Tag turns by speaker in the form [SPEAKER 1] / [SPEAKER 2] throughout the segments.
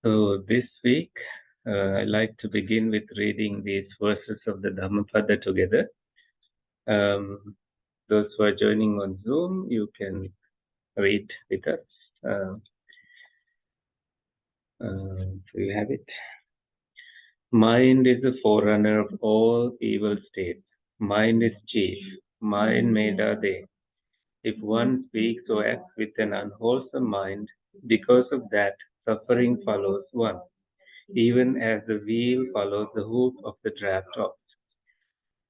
[SPEAKER 1] So this week, I like to begin with reading these verses of the Dhammapada together. Those who are joining on Zoom, you can read with us. So you have it. Mind is the forerunner of all evil states. Mind is chief. Mind made are they. If one speaks or acts with an unwholesome mind, because of that, suffering follows one, even as the wheel follows the hoof of the draft ox.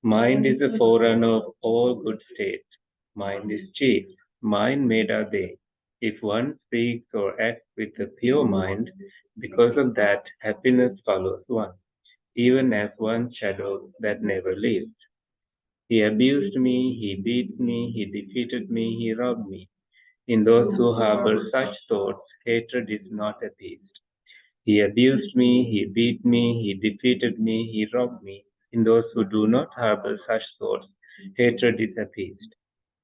[SPEAKER 1] Mind is the forerunner of all good states. Mind is chief. Mind made are they. If one speaks or acts with a pure mind, because of that, happiness follows one, even as one shadow that never leaves. He abused me, he beat me, he defeated me, he robbed me. In those who harbor such thoughts, hatred is not appeased. He abused me, he beat me, he defeated me, he robbed me. In those who do not harbor such thoughts, hatred is appeased.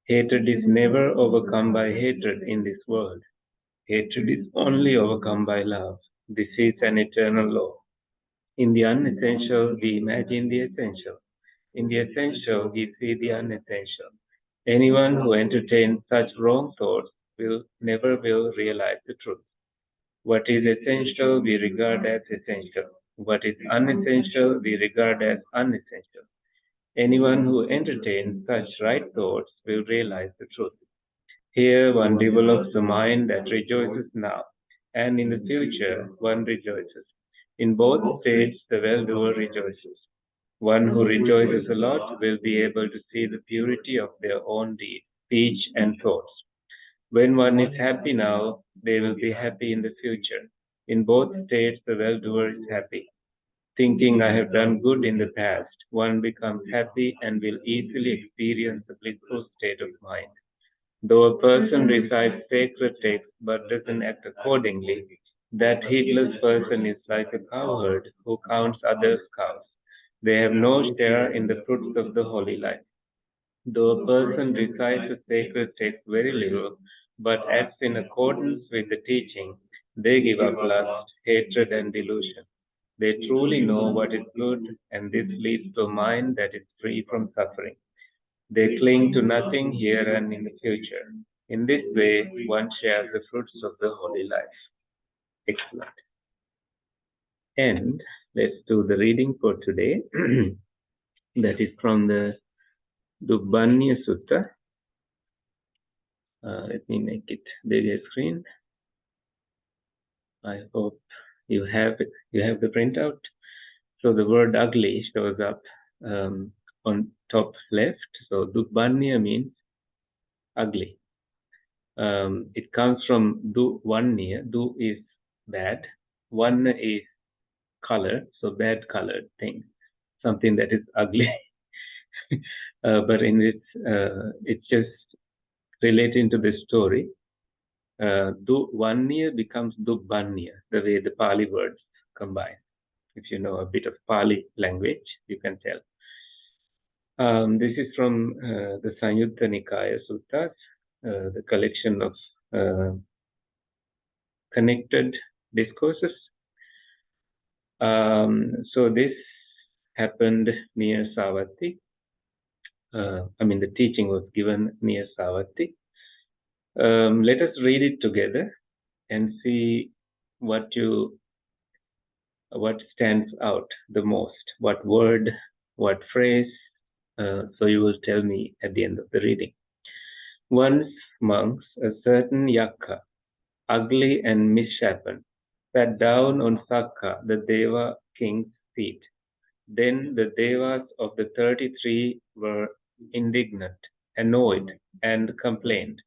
[SPEAKER 1] Hatred is never overcome by hatred in this world. Hatred is only overcome by love. This is an eternal law. In the unessential, we imagine the essential. In the essential, we see the unessential. Anyone who entertains such wrong thoughts will never realize the truth. What is essential, we regard as essential. What is unessential, we regard as unessential. Anyone who entertains such right thoughts will realize the truth. Here one develops a mind that rejoices now, and in the future one rejoices. In both states, the well-doer rejoices. One who rejoices a lot will be able to see the purity of their own deeds, speech, and thoughts. When one is happy now, they will be happy in the future. In both states, the well-doer is happy. Thinking I have done good in the past, one becomes happy and will easily experience the blissful state of mind. Though a person recites sacred texts but doesn't act accordingly, that heedless person is like a cowherd who counts others' cows. They have no share in the fruits of the holy life. Though a person recites a sacred text very little, but acts in accordance with the teaching, they give up lust, hatred, and delusion. They truly know what is good, and this leads to a mind that is free from suffering. They cling to nothing here and in the future. In this way, one shares the fruits of the holy life. Excellent. And let's do the reading for today. That is from the Dubbaṇṇiya Sutta. Let me make it bigger screen. I hope you have the printout. So the word ugly shows up on top left. So Dubbaṇṇiya means ugly. It comes from duvāṇṇiya. Du is bad. Vanna is color. So bad colored thing. Something that is ugly. But in it's just relating to the story. Duvāṇṇiya becomes Dubbaṇṇiya, the way the Pali words combine. If you know a bit of Pali language, you can tell. This is from the Sañutta Nikāya Suttas, the collection of connected discourses. So this happened near Sāvatthī. The teaching was given near Sāvatthī. Let us read it together and see what stands out the most, what word, what phrase. So you will tell me at the end of the reading. Once, monks, a certain yakkha, ugly and misshapen, sat down on Sakka, the deva-king's seat. Then the devas of the 33 were indignant, annoyed, and complained.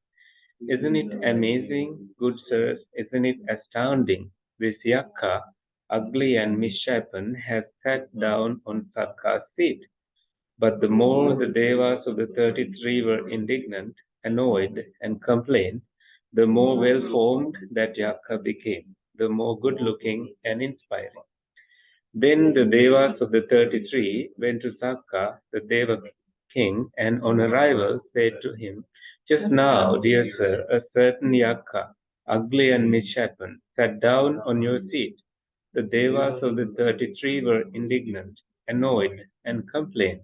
[SPEAKER 1] Isn't it amazing, good sirs? Isn't it astounding? This yakkha, ugly and misshapen, has sat down on Sakka's seat. But the more the devas of the 33 were indignant, annoyed, and complained, the more well-formed that yakkha became, the more good-looking and inspiring. Then the devas of the 33 went to Sakka, the deva-king, and on arrival said to him, "Just now, dear sir, a certain yakkha, ugly and misshapen, sat down on your seat. the devas of the 33 were indignant, annoyed, and complained.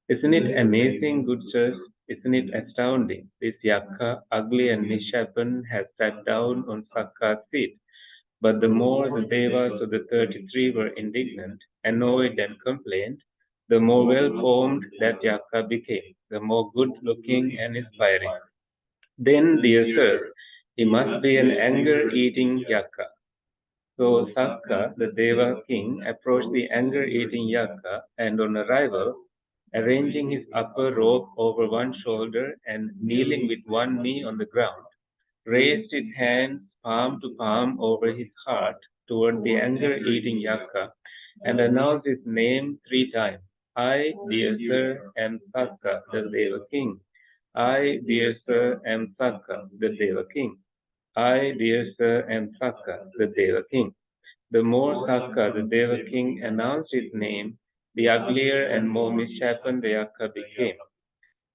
[SPEAKER 1] Isn't it amazing, good sirs? Isn't it astounding? This yakkha, ugly and misshapen, has sat down on Sakka's seat. But the more the devas of the 33 were indignant, annoyed, and complained, the more well-formed that yakkha became, the more good-looking and inspiring. Then, dear sirs, he must be an anger-eating yakkha. So Sakka, the deva-king, approached the anger-eating yakkha, and on arrival, arranging his upper robe over one shoulder and kneeling with one knee on the ground, raised his hands palm to palm over his heart toward the anger-eating yakkha and announced his name 3 times. I, dear sir, am Sakka, the deva-king. I, dear sir, am Sakka, the deva-king. I, dear sir, am Sakka, the deva-king. The more Sakka, the deva-king, announced his name, the uglier and more misshapen the yakkha became.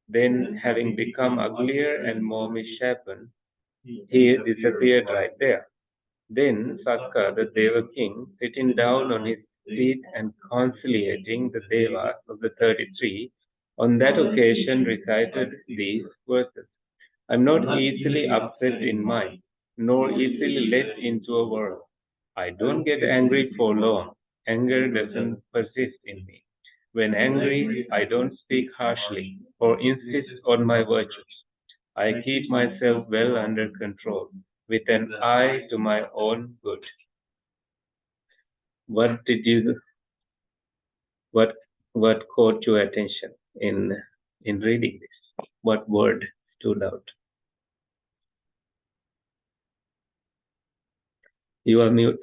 [SPEAKER 1] Then, having become uglier and more misshapen, he disappeared right there. Then Sakka, the deva-king, sitting down on his seat and conciliating the devas of the 33, on that occasion recited these verses. I'm not easily upset in mind, nor easily led into a whirl. I don't get angry for long. Anger doesn't persist in me. When angry, I don't speak harshly or insist on my virtues. I keep myself well under control, with an eye to my own good. What did you what what caught your attention in reading this? What word stood out? You are mute.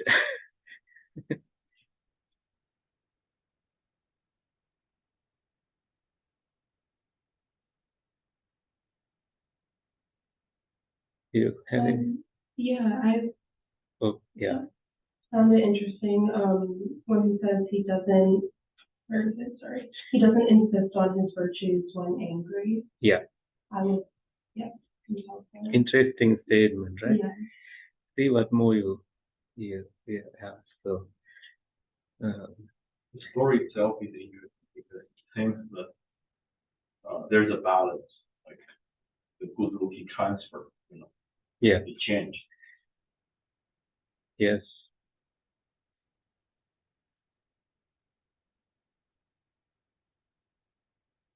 [SPEAKER 1] You have it?
[SPEAKER 2] Yeah, I
[SPEAKER 1] Yeah.
[SPEAKER 2] found it interesting when he says he doesn't, where is it? Sorry, he doesn't insist on his virtues when angry.
[SPEAKER 1] Yeah.
[SPEAKER 2] I was, yeah.
[SPEAKER 1] Interesting statement, right?
[SPEAKER 2] Yeah.
[SPEAKER 1] See what more you have. So
[SPEAKER 3] the story itself is interesting because it seems that there's a balance, like the good-looking transfer,
[SPEAKER 1] yeah,
[SPEAKER 3] the change.
[SPEAKER 1] Yes.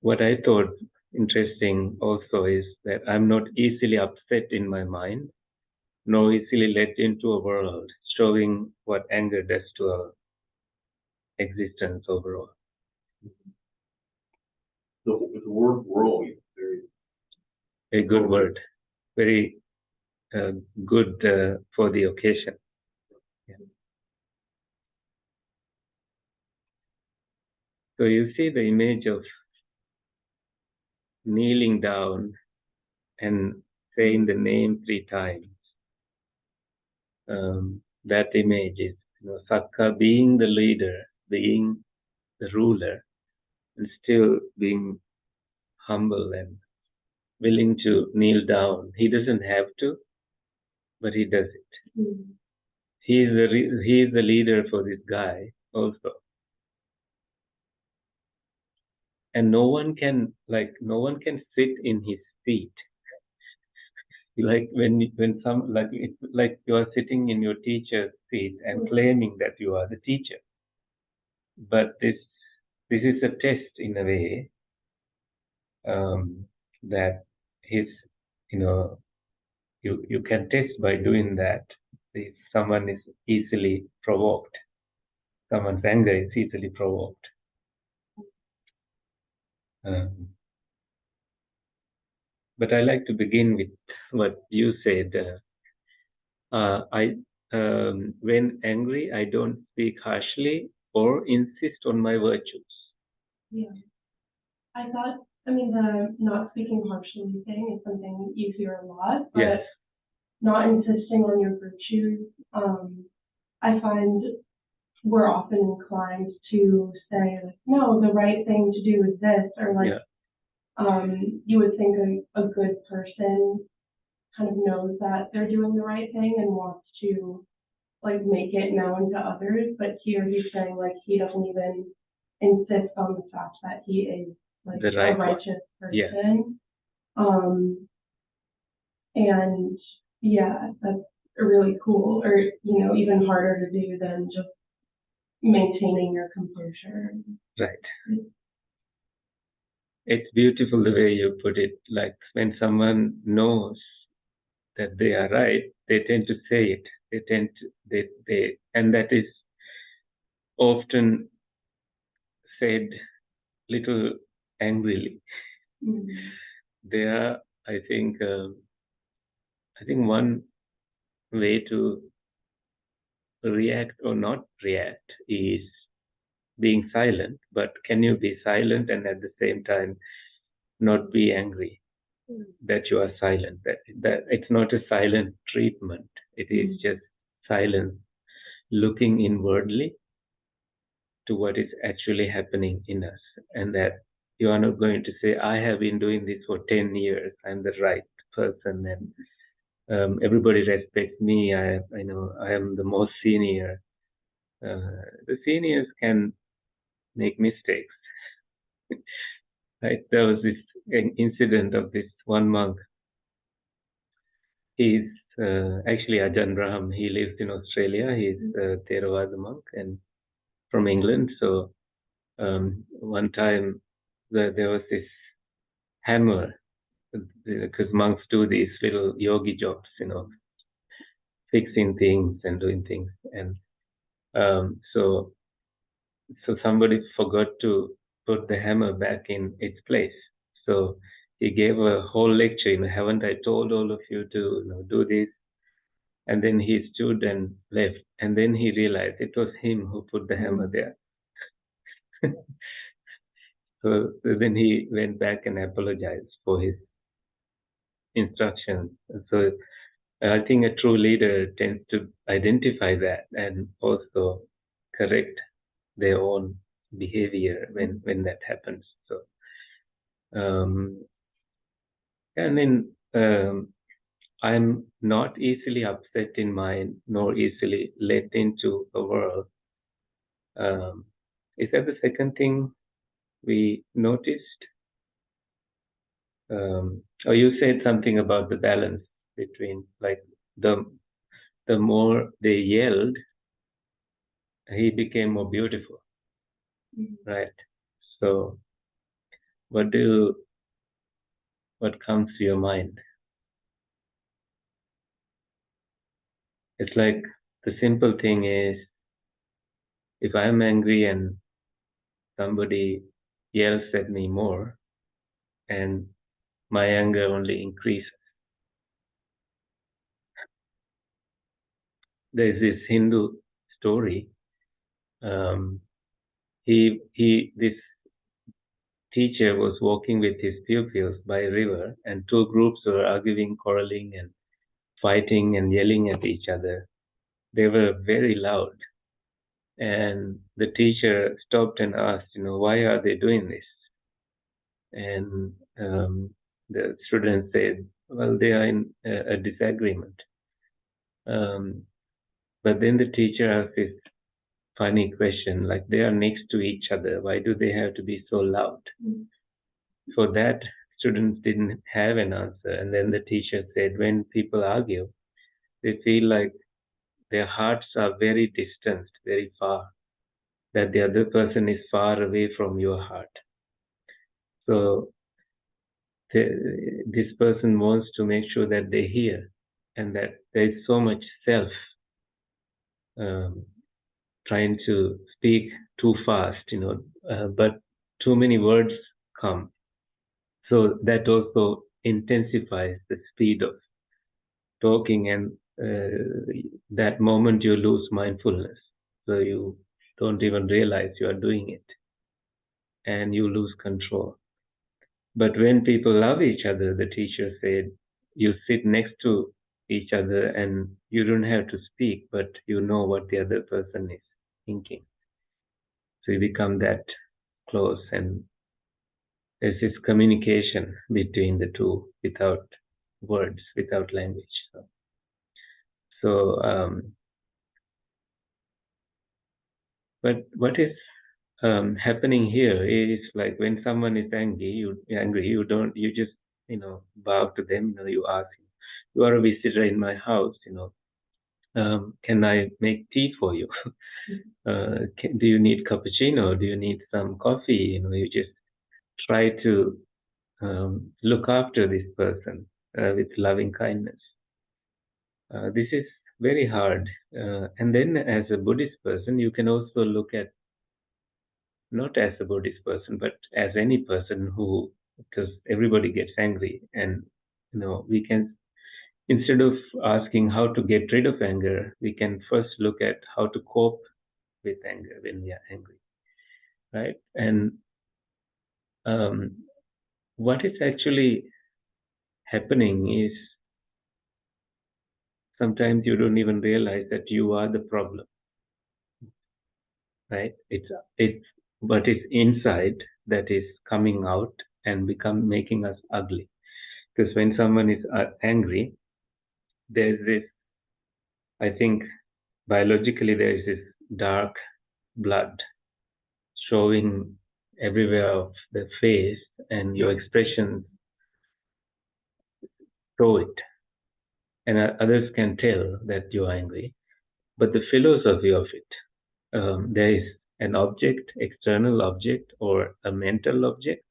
[SPEAKER 1] What I thought interesting also is that I'm not easily upset in my mind, nor easily led into a world, showing what anger does to our existence overall.
[SPEAKER 3] The word world is
[SPEAKER 1] very good word, very good for the occasion. Yeah. So you see the image of kneeling down and saying the name 3 times. That image is Sakka being the leader, being the ruler, and still being humble and willing to kneel down. He doesn't have to, but he does it. Mm-hmm. He is the leader for this guy also. And no one can sit in his seat. Like when some it's like you are sitting in your teacher's seat and claiming that you are the teacher. But this is a test in a way that his you can test by doing that. If someone is easily provoked, someone's anger is easily provoked. But I like to begin with what you said. When angry, I don't speak harshly or insist on my virtues.
[SPEAKER 2] Yeah. I thought, the not speaking harshly thing is something you hear a lot, but yes. Not insisting on your virtues, I find we're often inclined to say, like, no, the right thing to do is this, or like, you would think a good person kind of knows that they're doing the right thing and wants to like make it known to others, but here he's saying like he doesn't even insist on the fact that he is like
[SPEAKER 1] The right
[SPEAKER 2] a righteous
[SPEAKER 1] one. Yeah.
[SPEAKER 2] person. And yeah, that's really cool, or you know, even harder to do than just maintaining your composure.
[SPEAKER 1] Right. It's beautiful the way you put it. Like when someone knows that they are right, they tend to say it. They tend to, and that is often said little angrily. There, I think one way to react or not react is being silent. But can you be silent and at the same time not be angry that you are silent? That it's not a silent treatment. It is just silence, looking inwardly to what is actually happening in us, and that you are not going to say, I have been doing this for 10 years, I'm the right person, and everybody respects me, I am the most senior. The seniors can make mistakes. Right? There was this incident of this one monk. He's actually Ajahn Brahm. He lives in Australia. He's a Theravada monk and from England. So one time there was this hammer, because monks do these little yogi jobs, fixing things and doing things. And so somebody forgot to put the hammer back in its place. So he gave a whole lecture, haven't I told all of you to do this? And then he stood and left. And then he realized it was him who put the hammer there. So then he went back and apologized for his instructions. So I think a true leader tends to identify that and also correct their own behavior when that happens. So, and then I'm not easily upset in mind nor easily let into a world. Is that the second thing we noticed? Or you said something about the balance between, like, the more they yelled, he became more beautiful, right? So what comes to your mind? It's like the simple thing is, if I'm angry and somebody yells at me more, and my anger only increases. There's this Hindu story. This teacher was walking with his pupils by a river, and two groups were arguing, quarreling, and fighting and yelling at each other. They were very loud. And the teacher stopped and asked, why are they doing this? And the students said, well, they are in a disagreement. But then the teacher asked this funny question, like, they are next to each other. Why do they have to be so loud? For that, students didn't have an answer. And then the teacher said, when people argue, they feel like their hearts are very distanced, very far, that the other person is far away from your heart. So this person wants to make sure that they hear, and that there is so much self trying to speak too fast, but too many words come. So that also intensifies the speed of talking, and that moment you lose mindfulness. So you don't even realize you are doing it, and you lose control. But when people love each other, the teacher said, you sit next to each other and you don't have to speak, but you know what the other person is thinking. So you become that close, and there's this communication between the two without words, without language. So But what is happening here is like when someone is angry, you just, bow to them, you ask, you are a visitor in my house, can I make tea for you? Do you need cappuccino? Do you need some coffee? You just try to look after this person with loving kindness. This is very hard. And then as a Buddhist person, you can also look at, not as a Buddhist person, but as any person who, because everybody gets angry, and we can, instead of asking how to get rid of anger, we can first look at how to cope with anger when we are angry, right? And what is actually happening is sometimes you don't even realize that you are the problem, right? It's what is inside that is coming out and making us ugly. Because when someone is angry, there's this, I think biologically there is this dark blood showing everywhere of the face, and your expressions show it. And others can tell that you're angry. But the philosophy of it, there is an object, external object, or a mental object.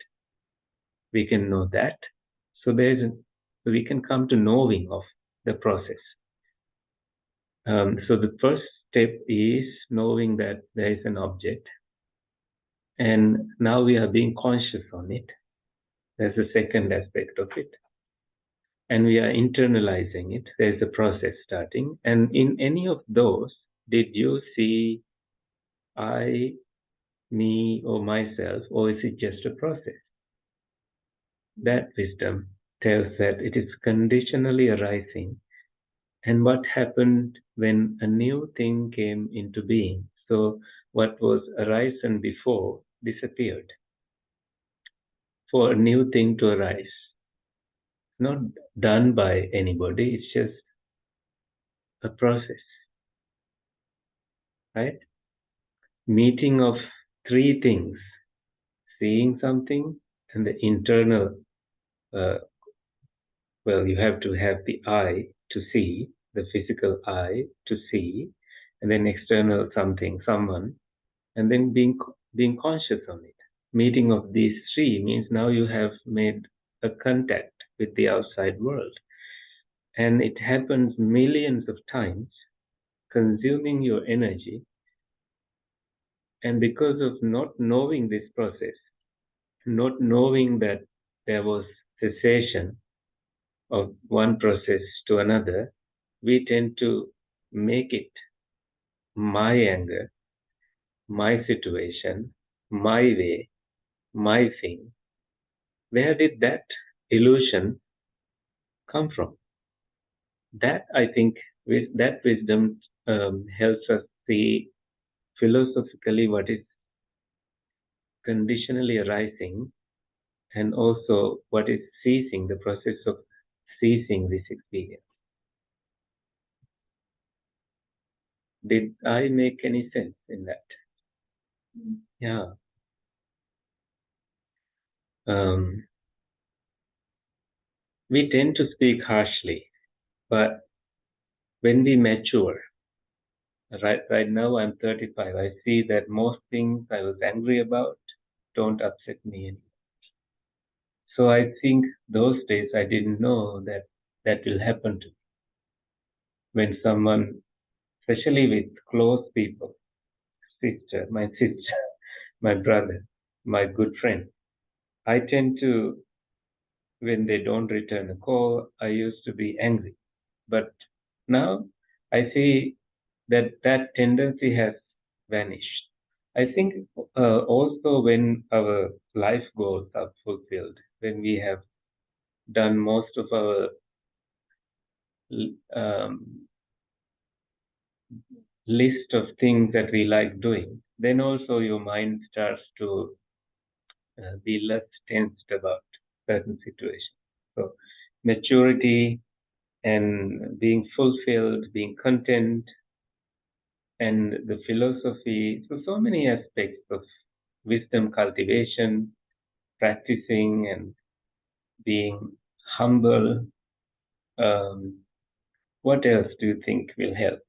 [SPEAKER 1] We can know that. So we can come to knowing of the process. So the first step is knowing that there is an object, and now we are being conscious on it. There's the second aspect of it. And we are internalizing it. There's a process starting. And in any of those, did you see I, me, or myself, or is it just a process? That wisdom tells that it is conditionally arising. And what happened when a new thing came into being? So what was arisen before disappeared for a new thing to arise. Not done by anybody, it's just a process, right? Meeting of three things: seeing something, and the internal, you have to have the eye to see, the physical eye to see, and then external something, someone, and then being conscious on it. Meeting of these three means now you have made a contact with the outside world. And it happens millions of times, consuming your energy. And because of not knowing this process, not knowing that there was cessation of one process to another, we tend to make it my anger, my situation, my way, my thing. Where did that illusion come from? That, I think, that wisdom helps us see philosophically what is conditionally arising, and also what is ceasing, the process of ceasing this experience. Did I make any sense in that? Yeah. We tend to speak harshly, but when we mature, right now I'm 35, I see that most things I was angry about don't upset me anymore. So I think those days I didn't know that that will happen to me. When someone, especially with close people, my sister, my brother, my good friend, I tend to, when they don't return a call, I used to be angry. But now I see that that tendency has vanished. I think also when our life goals are fulfilled, when we have done most of our list of things that we like doing, then also your mind starts to be less tensed about certain situations. So maturity and being fulfilled, being content, and the philosophy, so many aspects of wisdom cultivation, practicing and being humble. What else do you think will help?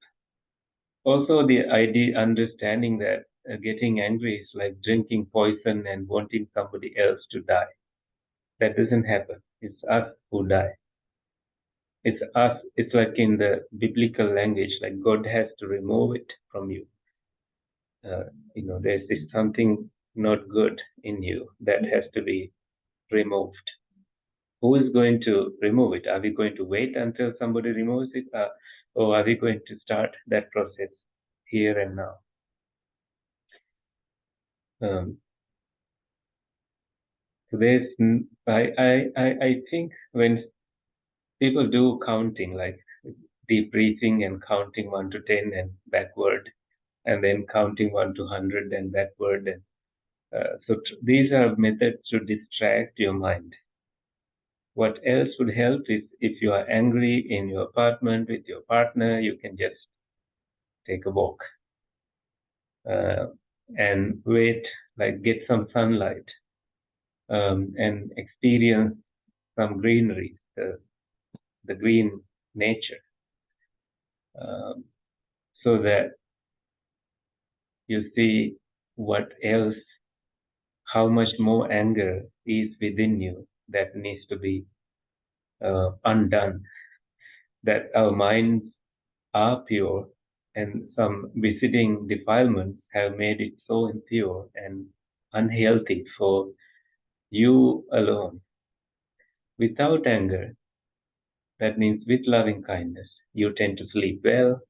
[SPEAKER 1] Also, the idea, understanding that getting angry is like drinking poison and wanting somebody else to die. That doesn't happen. It's us who die. It's us. It's like in the biblical language, like God has to remove it from you. There's something not good in you that has to be removed. Who is going to remove it? Are we going to wait until somebody removes it? Or are we going to start that process here and now? So I think when people do counting, like deep breathing and counting 1 to 10 and backward, and then counting 1 to 100 and backward, and these are methods to distract your mind. What else would help is if you are angry in your apartment with your partner, you can just take a walk and wait, like get some sunlight and experience some greenery, the green nature, so that you see what else, how much more anger is within you that needs to be undone, that our minds are pure and some visiting defilements have made it so impure and unhealthy for you alone. Without anger, that means with loving kindness, you tend to sleep well,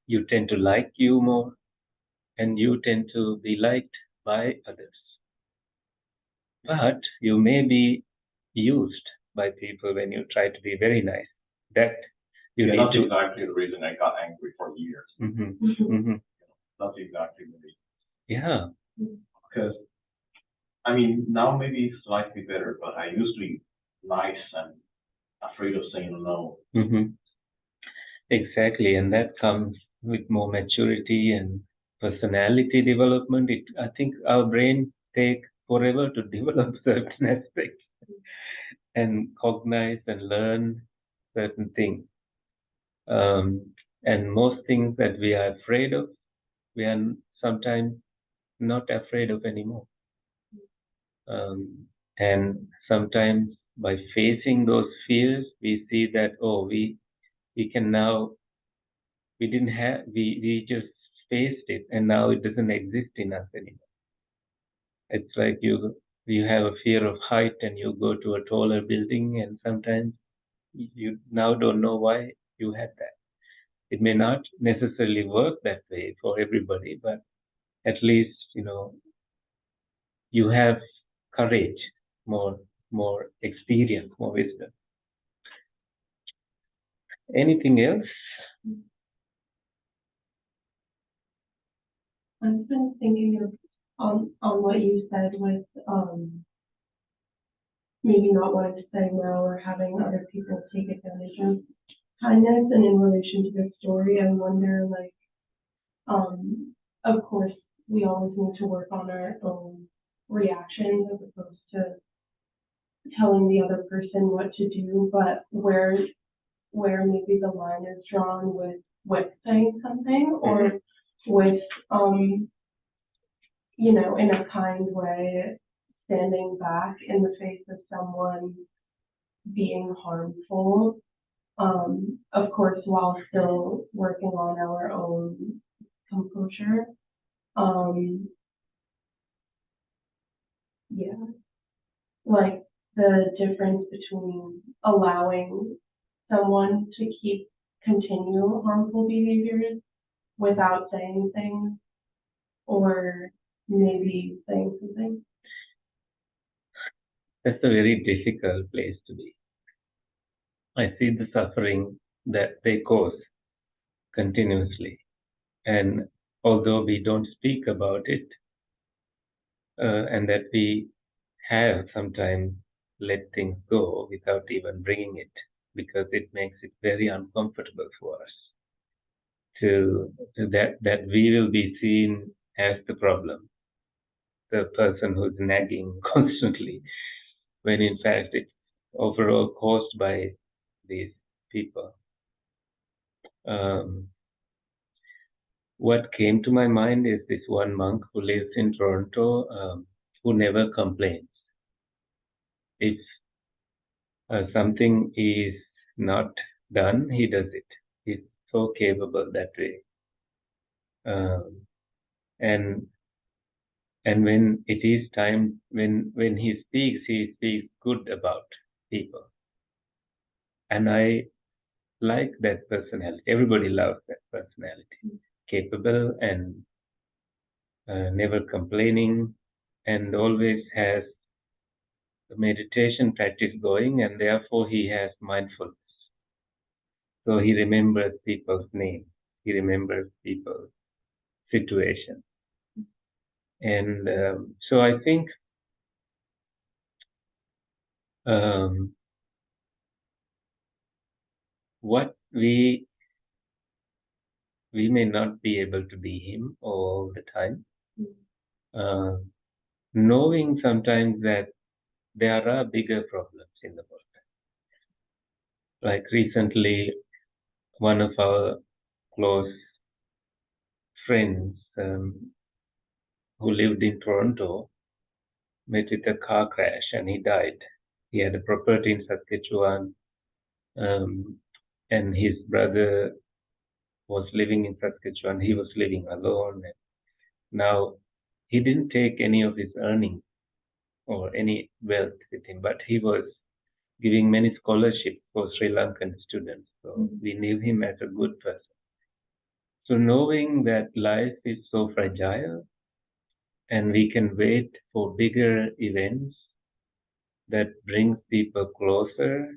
[SPEAKER 1] you tend to like you more, and you tend to be liked by others. But you may be used by people when you try to be very nice. That you need
[SPEAKER 3] that's
[SPEAKER 1] to.
[SPEAKER 3] exactly the reason I got angry for years. That's exactly the reason.
[SPEAKER 1] Yeah.
[SPEAKER 3] Because, I mean, now maybe it's slightly better, but I used to be nice and afraid of saying no.
[SPEAKER 1] Exactly, and that comes with more maturity and personality development. I think our brain take forever to develop certain aspects and cognize and learn certain things. And most things that we are afraid of, we are sometimes not afraid of anymore. And sometimes by facing those fears, we see that, we can now, we just faced it and now it doesn't exist in us anymore. It's like you have a fear of height and you go to a taller building and sometimes you now don't know why you had that. It may not necessarily work that way for everybody, but at least, you have courage, more experience, more wisdom. Anything else?
[SPEAKER 2] I've been thinking of on what you said with maybe not wanting to say no or having other people take advantage of kindness, and in relation to this story, I wonder, like, of course, we always need to work on our own reactions as opposed to telling the other person what to do, but where maybe the line is drawn with saying something or with in a kind way, standing back in the face of someone being harmful, of course, while still working on our own composure. Yeah, like the difference between allowing someone to continue harmful behaviors without saying things, or maybe saying something.
[SPEAKER 1] That's a very difficult place to be. I see the suffering that they cause continuously. And although we don't speak about it, and that we have sometimes let things go without even bringing it, because it makes it very uncomfortable for us. that we will be seen as the problem, the person who's nagging constantly, when in fact it's overall caused by these people. What came to my mind is this one monk who lives in Toronto, who never complains. If something is not done, he does it. He's so capable that way. And when it is time, when he speaks good about people. And I like that personality. Everybody loves that personality. Capable and never complaining, and always has the meditation practice going, and therefore he has mindfulness. So he remembers people's names. He remembers people's situations. And so I think what we may not be able to be him all the time. Knowing sometimes that there are bigger problems in the world. Like recently, one of our close friends who lived in Toronto met with a car crash and he died. He had a property in Saskatchewan, and his brother was living in Saskatchewan. He was living alone. And now, he didn't take any of his earnings or any wealth with him, but he was giving many scholarships for Sri Lankan students. So we knew him as a good person. So knowing that life is so fragile and we can wait for bigger events that brings people closer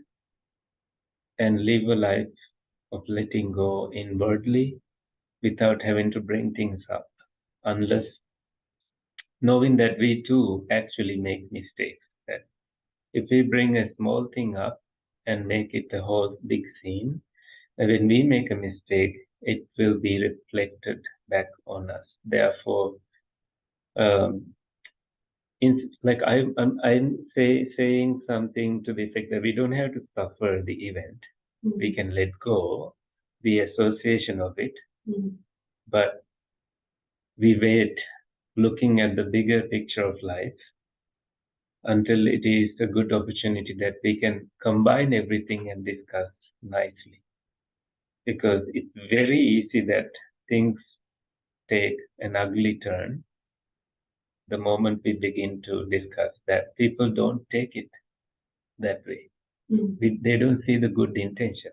[SPEAKER 1] and live a life of letting go inwardly without having to bring things up, unless knowing that we too actually make mistakes. That if we bring a small thing up and make it a whole big scene, when we make a mistake, it will be reflected back on us. Therefore, like I'm saying something to the effect that we don't have to suffer the event. We can let go the association of it, but we wait, looking at the bigger picture of life, until it is a good opportunity that we can combine everything and discuss nicely. Because it's very easy that things take an ugly turn the moment we begin to discuss that. People don't take it that way. They don't see the good intention.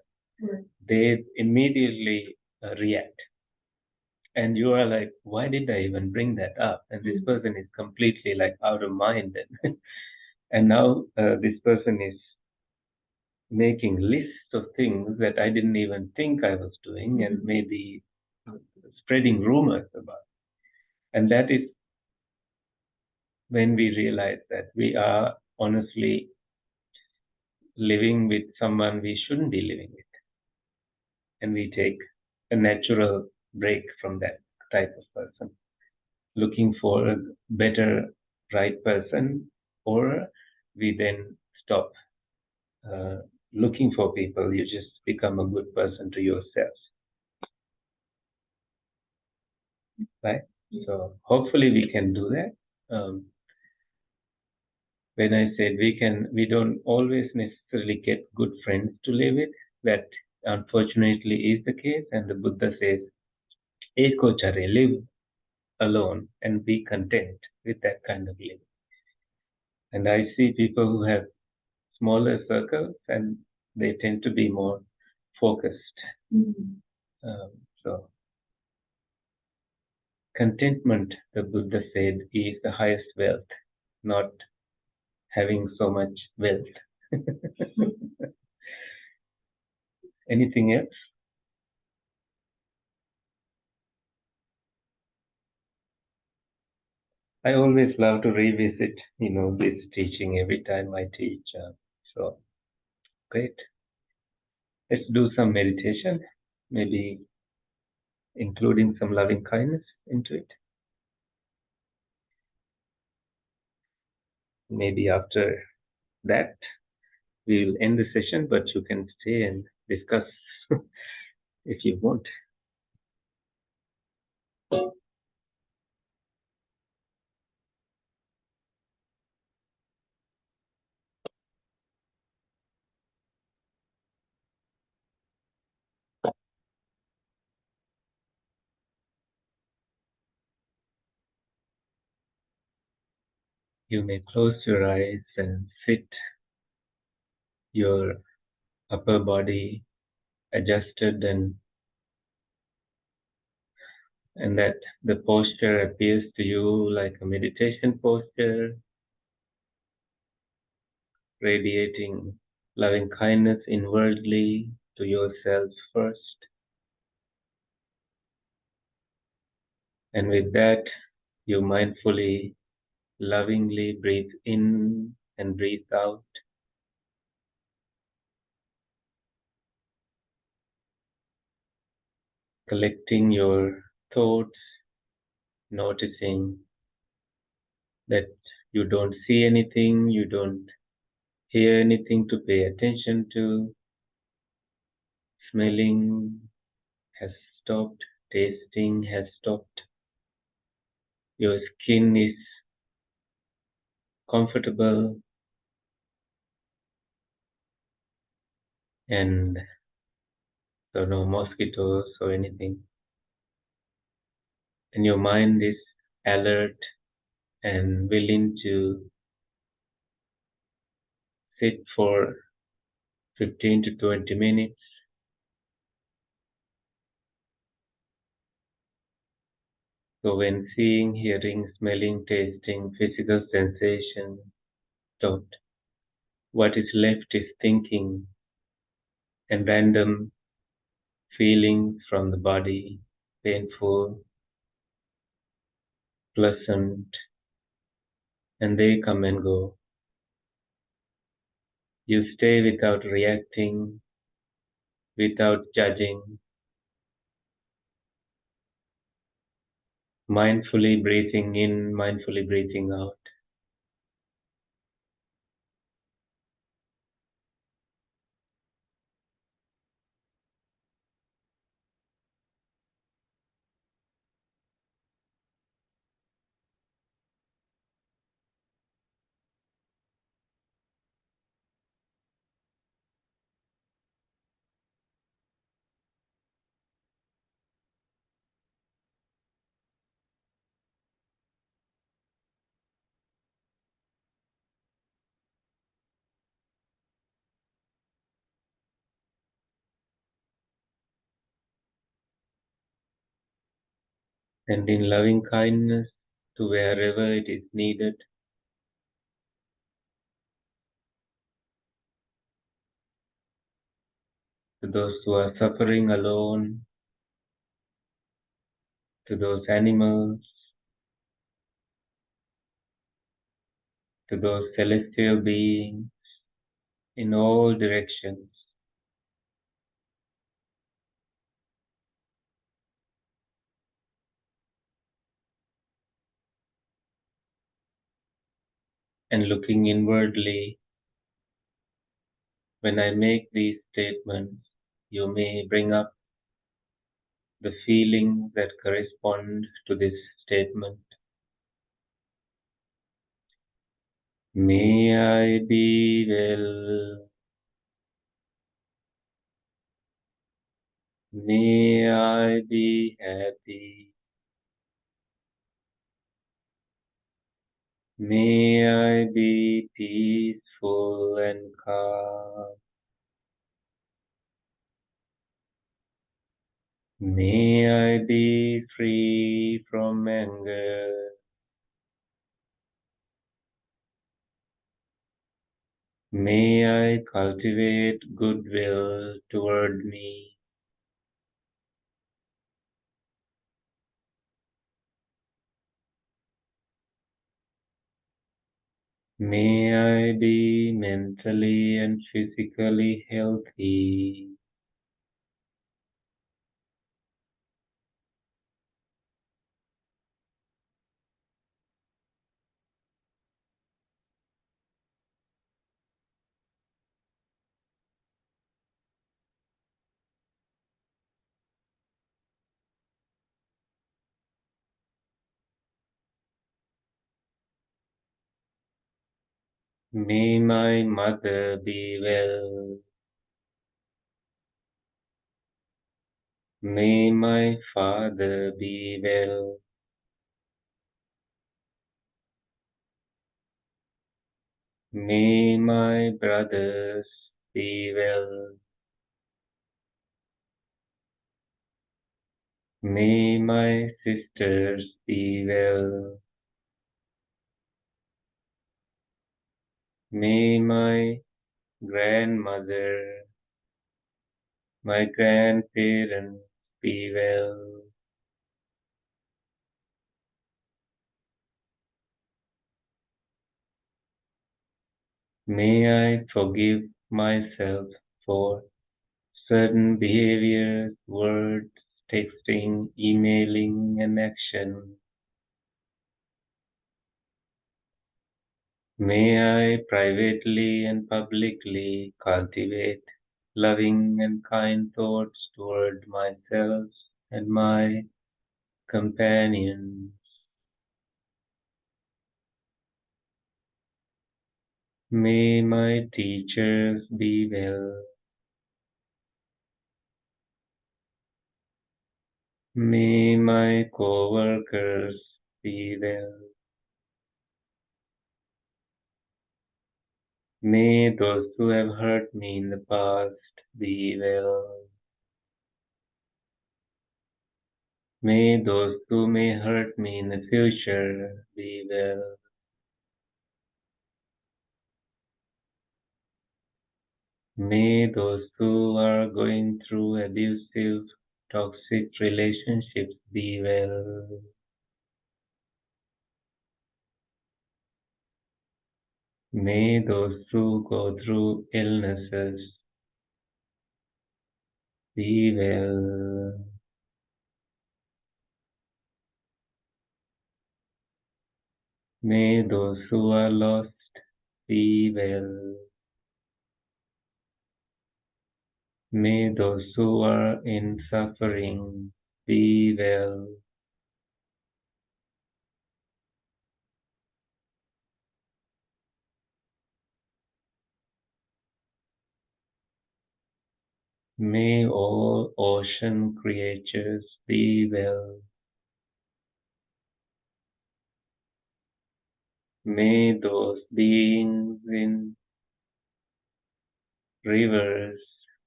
[SPEAKER 1] They immediately react. And you are like, why did I even bring that up? And this person is completely like out of mind. And now this person is making lists of things that I didn't even think I was doing, and maybe spreading rumors about. And that is when we realize that we are honestly living with someone we shouldn't be living with. And we take a natural break from that type of person, looking for a better, right person, or we then stop looking for people. You just become a good person to yourself. Right? So hopefully we can do that. When I said we don't always necessarily get good friends to live with, that unfortunately is the case. And the Buddha says, Eko chare, live alone and be content with that kind of living. And I see people who have smaller circles and they tend to be more focused. So contentment, the Buddha said, is the highest wealth, not having so much wealth. Anything else? I always love to revisit, this teaching every time I teach. So great. Let's do some meditation. Maybe including some loving kindness into it. Maybe after that, we will end the session, but you can stay and discuss if you want. You may close your eyes and sit your upper body adjusted and that the posture appears to you like a meditation posture, radiating loving kindness inwardly to yourself first. And with that, you mindfully, lovingly breathe in and breathe out, collecting your thoughts, noticing that you don't see anything, you don't hear anything to pay attention to. Smelling has stopped, tasting has stopped. Your skin is comfortable and so no mosquitoes or anything. And your mind is alert and willing to sit for 15 to 20 minutes. So when seeing, hearing, smelling, tasting, physical sensation stopped, what is left is thinking and random feelings from the body, painful, pleasant, and they come and go. You stay without reacting, without judging, mindfully breathing in, mindfully breathing out. And in loving kindness to wherever it is needed, to those who are suffering alone, to those animals, to those celestial beings in all directions. And looking inwardly, when I make these statements, you may bring up the feelings that correspond to this statement. May I be well. May I be happy. May I be peaceful and calm. May I be free from anger. May I cultivate goodwill toward me. May I be mentally and physically healthy. May my mother be well. May my father be well. May my brothers be well. May my sisters be well. May my grandmother, my grandparents be well. May I forgive myself for certain behaviors, words, texting, emailing, and action. May I privately and publicly cultivate loving and kind thoughts toward myself and my companions. May my teachers be well. May my co-workers be well. May those who have hurt me in the past be well. May those who may hurt me in the future be well. May those who are going through abusive, toxic relationships be well. May those who go through illnesses be well. May those who are lost be well. May those who are in suffering be well. May all ocean creatures be well. May those beings in rivers,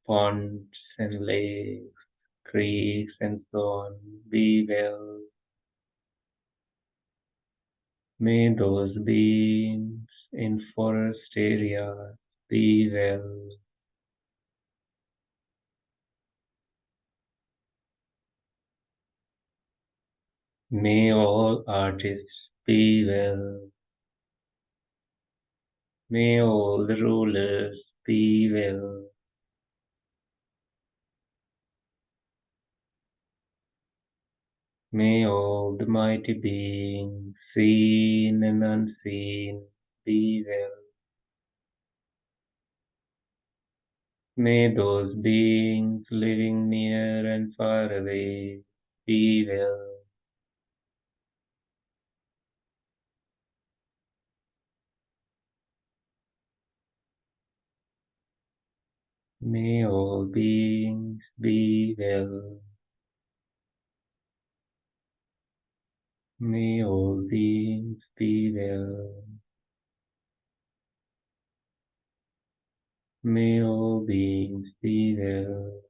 [SPEAKER 1] ponds and lakes, creeks and so on be well. May those beings in forest areas be well. May all artists be well. May all the rulers be well. May all the mighty beings, seen and unseen, be well. May those beings living near and far away be well. May all beings be well. May all beings be well. May all beings be well.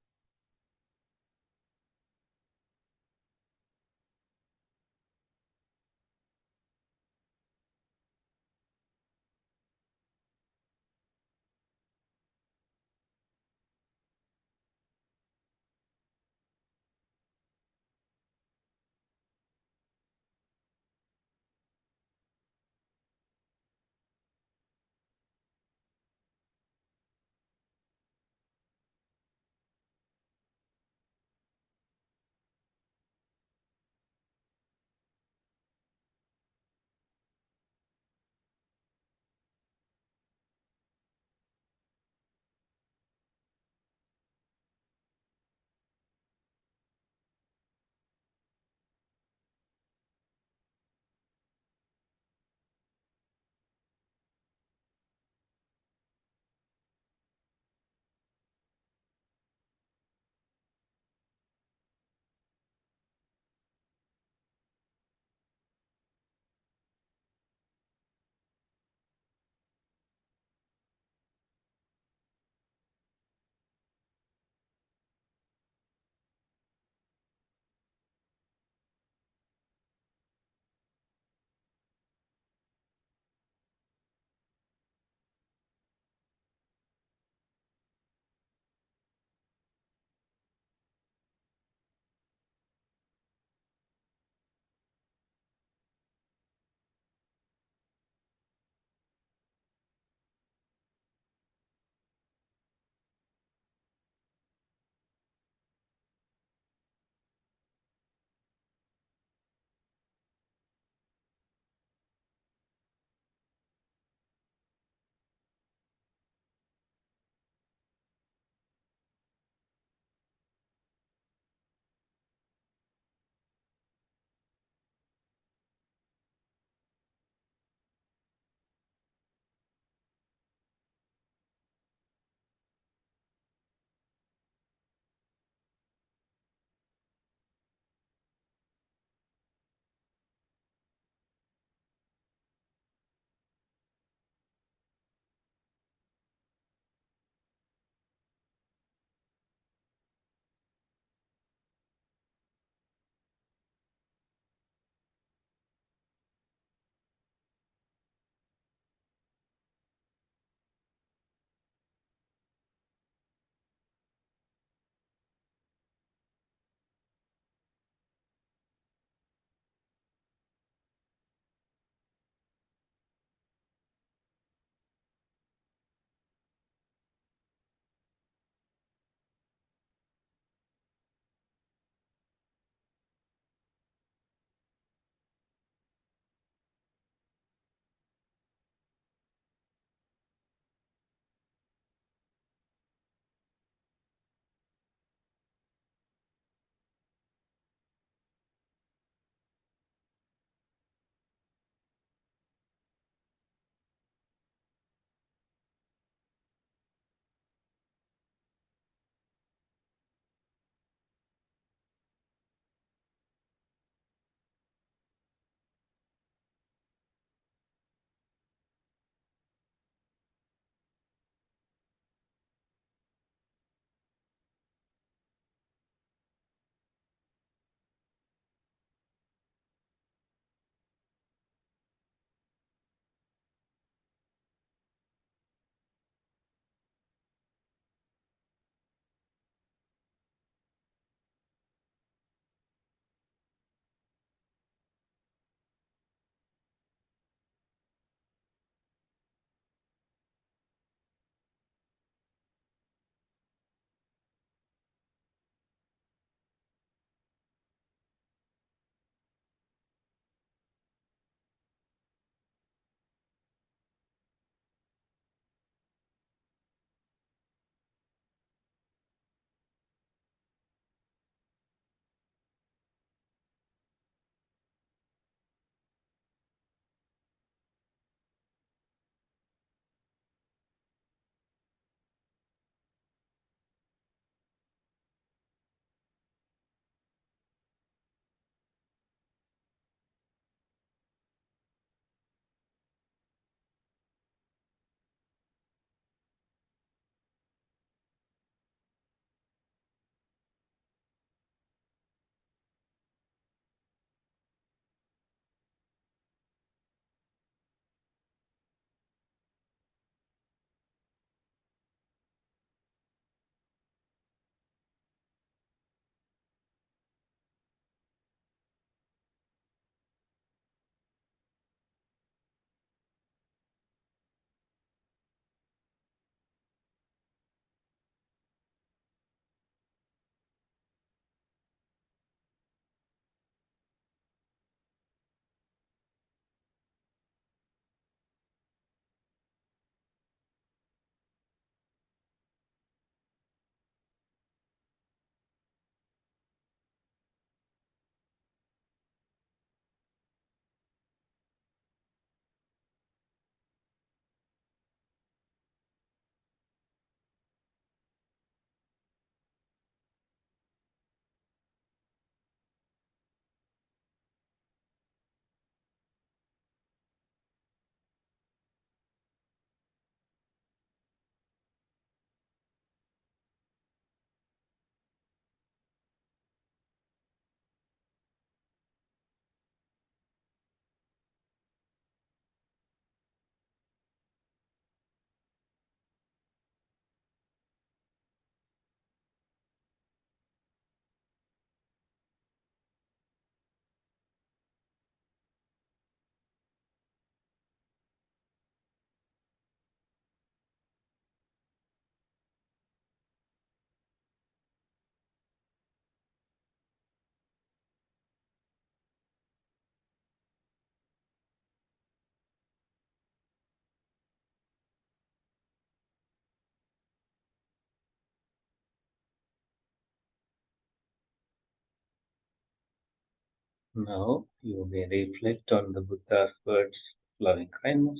[SPEAKER 1] Now you may reflect on the Buddha's words, loving kindness,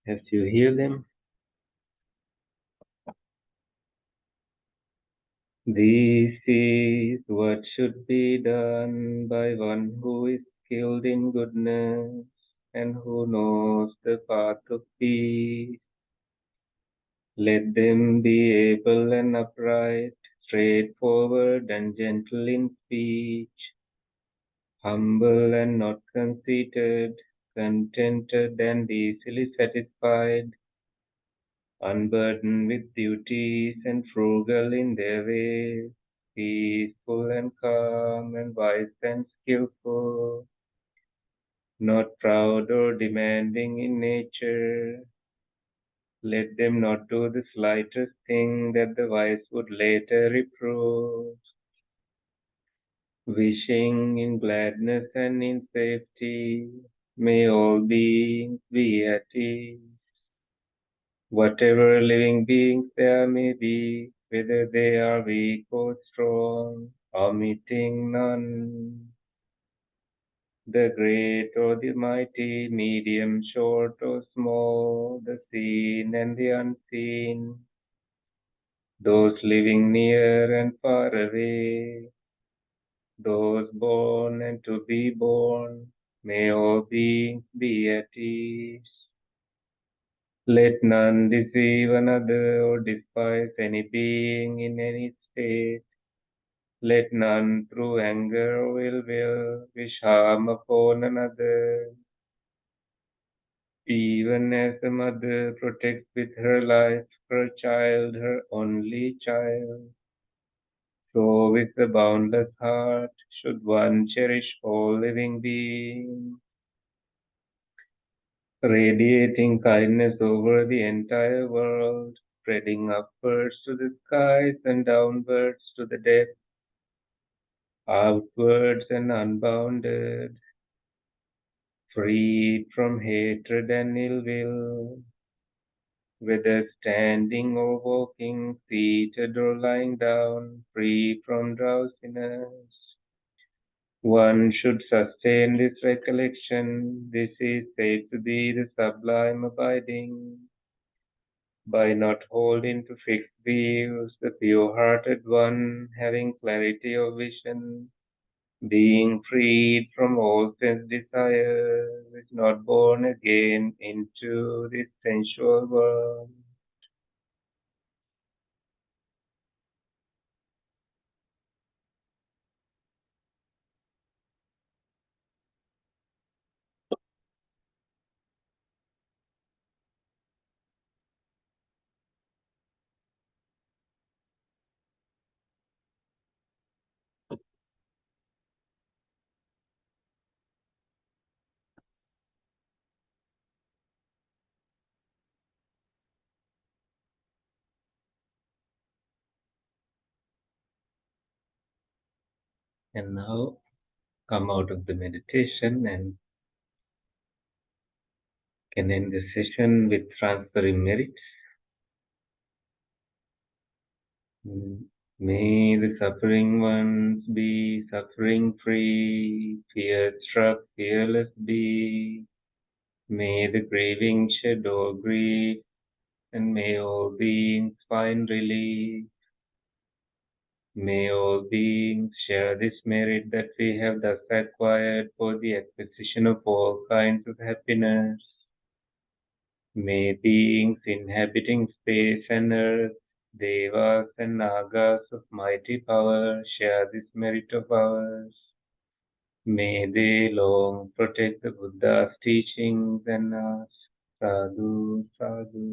[SPEAKER 1] as you hear them. This is what should be done by one who is skilled in goodness and who knows the path of peace. Let them be able and upright, straightforward and gentle in speech, humble and not conceited, contented and easily satisfied, unburdened with duties and frugal in their ways, peaceful and calm and wise and skillful, not proud or demanding in nature. Let them not do the slightest thing that the wise would later reprove, wishing in gladness and in safety. May all beings be at ease. Whatever living beings there may be, whether they are weak or strong, omitting none, the great or the mighty, medium, short or small, the seen and the unseen, those living near and far away, those born and to be born, may all beings be at ease. Let none deceive another or despise any being in any state. Let none through anger or ill will wish harm upon another. Even as a mother protects with her life her child, her only child, so with a boundless heart should one cherish all living beings, radiating kindness over the entire world, spreading upwards to the skies and downwards to the depths, outwards and unbounded, freed from hatred and ill will, whether standing or walking, seated or lying down, free from drowsiness. One should sustain this recollection. This is said to be the sublime abiding. By not holding to fixed views, the pure-hearted one, having clarity of vision, being freed from all sense desires, is not born again into this sensual world. And now come out of the meditation and can end the session with transferring merits. May the suffering ones be suffering free, fear struck fearless be. May the grieving shed all grief, and may all beings find relief. May all beings share this merit that we have thus acquired for the acquisition of all kinds of happiness. May beings inhabiting space and earth, devas and nagas of mighty power, share this merit of ours. May they long protect the Buddha's teachings and us. Sadhu, sadhu.